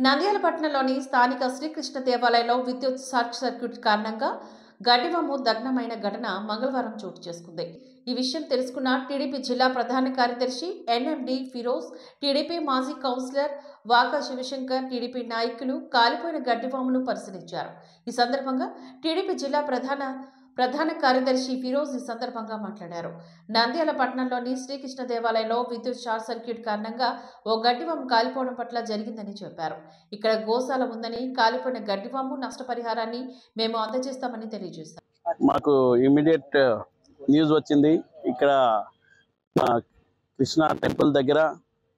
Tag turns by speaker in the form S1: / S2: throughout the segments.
S1: నంద్యాల పట్టణంలోని స్థానిక శ్రీకృష్ణ దేవాలయంలో విద్యుత్ షార్ట్ సర్క్యూట్ కారణంగా గడ్డివాము దగ్నమైన ఘటన మంగళవారం చోటు చేసుకుంది. ఈ విషయం తెలుసుకున్న టీడీపీ జిల్లా ప్రధాన కార్యదర్శి ఎన్ఎండి ఫిరోజ్, టీడీపీ మాజీ కౌన్సిలర్ వాకా శివశంకర్, టీడీపీ నాయకులు కాలిపోయిన గడ్డివామును పరిశీలించారు. ఈ సందర్భంగా టీడీపీ జిల్లా ప్రధాన కార్యదర్శి ఫిరోజ్ ఈ సందర్భంగా మాట్లాడారు. నంద్యాల పట్టణంలోని శ్రీకృష్ణ దేవాలయంలో విద్యుత్ షార్ట్ సర్క్యూట్ కారణంగా ఓ గడ్డివాము కాలిపోవడం పట్ల జరిగిందని చెప్పారు. ఇక్కడ గోశాల ఉందని, కాలిపోయిన గడ్డివాము నష్టపరిహారాన్ని మేము అందజేస్తామని తెలియజేశారు.
S2: మాకు ఇమీడియట్ న్యూస్ వచ్చింది. ఇక్కడ కృష్ణ టెంపుల్ దగ్గర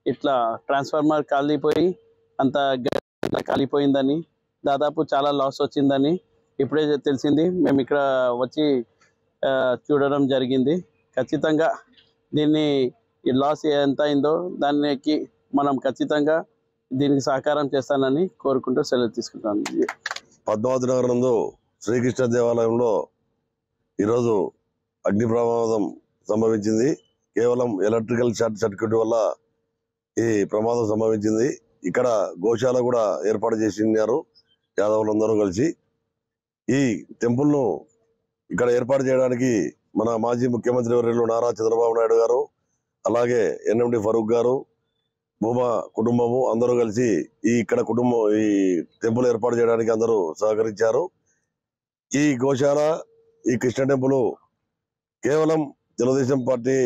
S2: ఇట్లా ట్రాన్స్ఫార్మర్ కాలిపోయి అంత కాలిపోయిందని, దాదాపు చాలా లాస్ వచ్చిందని ఇప్పుడే తెలిసింది. మేము ఇక్కడ వచ్చి చూడడం జరిగింది. ఖచ్చితంగా దీన్ని ఈ లాస్ ఎంత అయిందో దానికి మనం ఖచ్చితంగా దీనికి సహకారం చేస్తానని కోరుకుంటూ సెలవు తీసుకుంటాను.
S3: పద్మావతి నగరం నందు శ్రీకృష్ణ దేవాలయంలో ఈరోజు అగ్ని ప్రమాదం సంభవించింది. కేవలం ఎలక్ట్రికల్ షార్ట్ సర్క్యూట్ వల్ల ఈ ప్రమాదం సంభవించింది. ఇక్కడ గోశాల కూడా ఏర్పాటు చేసినారు యాదవులందరూ కలిసి. ఈ టెంపుల్ను ఇక్కడ ఏర్పాటు చేయడానికి మన మాజీ ముఖ్యమంత్రి వర్యులు నారా చంద్రబాబు నాయుడు గారు, అలాగే ఎన్ఎండి ఫరూక్ గారు, భూమా కుటుంబము అందరూ కలిసి ఈ టెంపుల్ ఏర్పాటు చేయడానికి అందరూ సహకరించారు. ఈ గోశాల, ఈ కృష్ణ టెంపుల్ కేవలం తెలుగుదేశం పార్టీ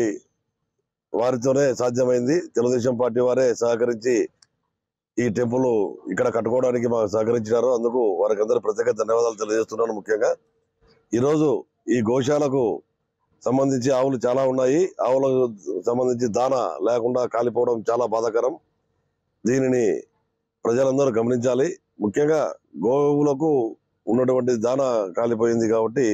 S3: వారితోనే సాధ్యమైంది. తెలుగుదేశం పార్టీ వారే సహకరించి ఈ టెంపుల్ ఇక్కడ కట్టుకోవడానికి మాకు సహకరించినారు. అందుకు వారికి అందరూ ప్రత్యేక ధన్యవాదాలు తెలియజేస్తున్నాను. ముఖ్యంగా ఈరోజు ఈ గోశాలకు సంబంధించి ఆవులు చాలా ఉన్నాయి. ఆవులకు సంబంధించి దానా లేకుండా కాలిపోవడం చాలా బాధాకరం. దీనిని ప్రజలందరూ గమనించాలి. ముఖ్యంగా గోవులకు ఉన్నటువంటి దానా కాలిపోయింది కాబట్టి